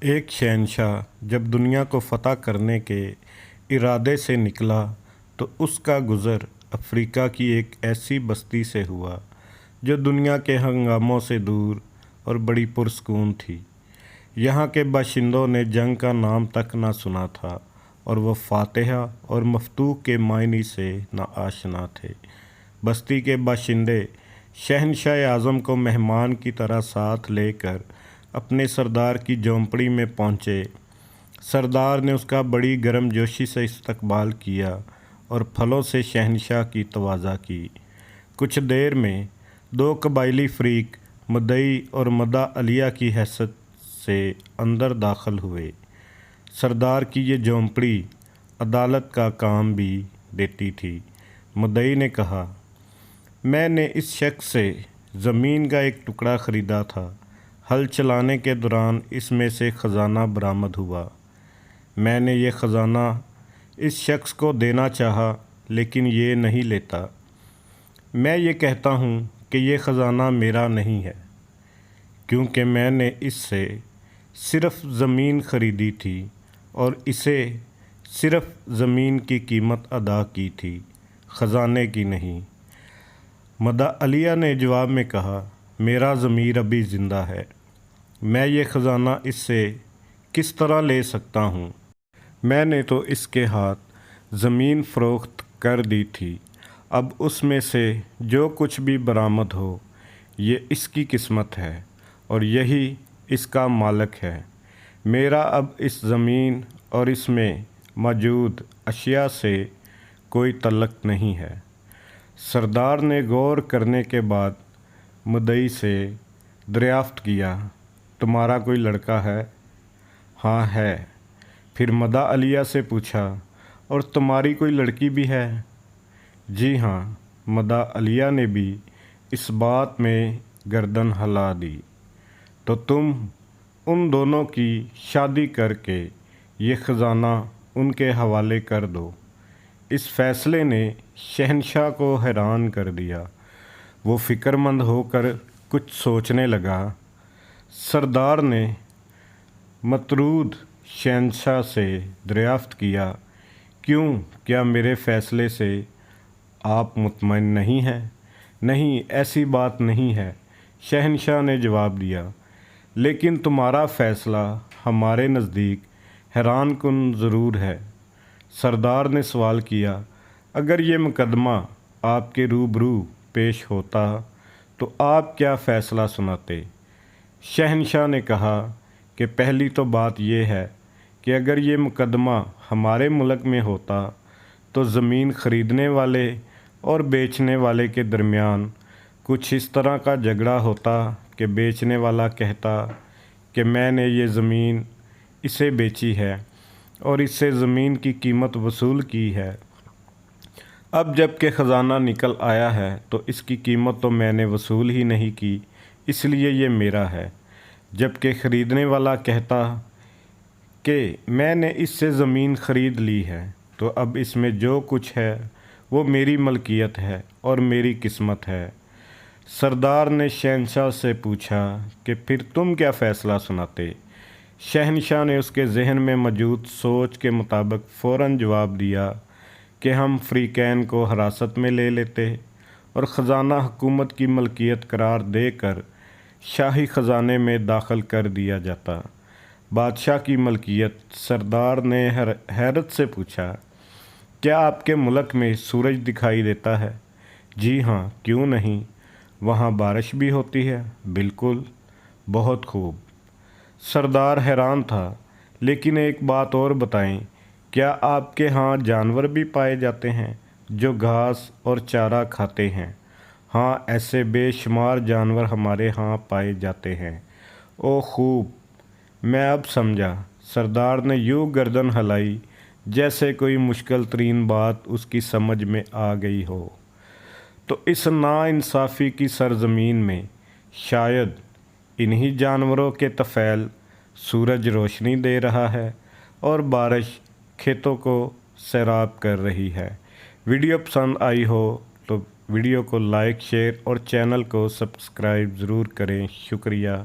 ایک شہنشاہ جب دنیا کو فتح کرنے کے ارادے سے نکلا تو اس کا گزر افریقہ کی ایک ایسی بستی سے ہوا جو دنیا کے ہنگاموں سے دور اور بڑی پرسکون تھی۔ یہاں کے باشندوں نے جنگ کا نام تک نہ سنا تھا اور وہ فاتحہ اور مفتوح کے معنی سے نا آشنا تھے۔ بستی کے باشندے شہنشاہ اعظم کو مہمان کی طرح ساتھ لے کر اپنے سردار کی جھونپڑی میں پہنچے۔ سردار نے اس کا بڑی گرم جوشی سے استقبال کیا اور پھلوں سے شہنشاہ کی تواضع کی۔ کچھ دیر میں دو قبائلی فریق مدعی اور مدعا علیہ کی حیثیت سے اندر داخل ہوئے۔ سردار کی یہ جھونپڑی عدالت کا کام بھی دیتی تھی۔ مدعی نے کہا، میں نے اس شخص سے زمین کا ایک ٹکڑا خریدا تھا۔ ہل چلانے کے دوران اس میں سے خزانہ برآمد ہوا۔ میں نے یہ خزانہ اس شخص کو دینا چاہا لیکن یہ نہیں لیتا۔ میں یہ کہتا ہوں کہ یہ خزانہ میرا نہیں ہے کیونکہ میں نے اس سے صرف زمین خریدی تھی اور اسے صرف زمین کی قیمت ادا کی تھی، خزانے کی نہیں۔ مدعا علیہ نے جواب میں کہا، میرا ضمیر ابھی زندہ ہے، میں یہ خزانہ اس سے کس طرح لے سکتا ہوں؟ میں نے تو اس کے ہاتھ زمین فروخت کر دی تھی، اب اس میں سے جو کچھ بھی برآمد ہو یہ اس کی قسمت ہے اور یہی اس کا مالک ہے۔ میرا اب اس زمین اور اس میں موجود اشیاء سے کوئی تعلق نہیں ہے۔ سردار نے غور کرنے کے بعد مدعی سے دریافت کیا، تمہارا کوئی لڑکا ہے؟ ہاں ہے۔ پھر مدعا علیہ سے پوچھا، اور تمہاری کوئی لڑکی بھی ہے؟ جی ہاں۔ مدعا علیہ نے بھی اس بات میں گردن ہلا دی۔ تو تم ان دونوں کی شادی کر کے یہ خزانہ ان کے حوالے کر دو۔ اس فیصلے نے شہنشاہ کو حیران کر دیا۔ وہ فکر مند ہو کر کچھ سوچنے لگا۔ سردار نے مطرود شہنشاہ سے دریافت کیا، کیوں، کیا میرے فیصلے سے آپ مطمئن نہیں ہیں؟ نہیں، ایسی بات نہیں ہے، شہنشاہ نے جواب دیا، لیکن تمہارا فیصلہ ہمارے نزدیک حیران کن ضرور ہے۔ سردار نے سوال کیا، اگر یہ مقدمہ آپ کے روبرو پیش ہوتا تو آپ کیا فیصلہ سناتے؟ شہنشاہ نے کہا کہ پہلی تو بات یہ ہے کہ اگر یہ مقدمہ ہمارے ملک میں ہوتا تو زمین خریدنے والے اور بیچنے والے کے درمیان کچھ اس طرح کا جھگڑا ہوتا کہ بیچنے والا کہتا کہ میں نے یہ زمین اسے بیچی ہے اور اس سے زمین کی قیمت وصول کی ہے، اب جب کہ خزانہ نکل آیا ہے تو اس کی قیمت تو میں نے وصول ہی نہیں کی، اس لیے یہ میرا ہے۔ جب کہ خریدنے والا کہتا کہ میں نے اس سے زمین خرید لی ہے تو اب اس میں جو کچھ ہے وہ میری ملکیت ہے اور میری قسمت ہے۔ سردار نے شہنشاہ سے پوچھا کہ پھر تم کیا فیصلہ سناتے؟ شہنشاہ نے اس کے ذہن میں موجود سوچ کے مطابق فوراً جواب دیا کہ ہم فریقین کو حراست میں لے لیتے اور خزانہ حکومت کی ملکیت قرار دے کر شاہی خزانے میں داخل کر دیا جاتا۔ بادشاہ کی ملکیت؟ سردار نے حیرت سے پوچھا، کیا آپ کے ملک میں سورج دکھائی دیتا ہے؟ جی ہاں، کیوں نہیں؟ وہاں بارش بھی ہوتی ہے؟ بالکل، بہت خوب۔ سردار حیران تھا، لیکن ایک بات اور بتائیں، کیا آپ کے ہاں جانور بھی پائے جاتے ہیں جو گھاس اور چارہ کھاتے ہیں؟ ہاں، ایسے بے شمار جانور ہمارے ہاں پائے جاتے ہیں۔ او خوب، میں اب سمجھا۔ سردار نے یوں گردن ہلائی جیسے کوئی مشکل ترین بات اس کی سمجھ میں آ گئی ہو۔ تو اس ناانصافی کی سرزمین میں شاید انہی جانوروں کے طفیل سورج روشنی دے رہا ہے اور بارش کھیتوں کو سیراب کر رہی ہے۔ ویڈیو پسند آئی ہو تو ویڈیو کو لائک، شیئر اور چینل کو سبسکرائب ضرور کریں۔ شکریہ۔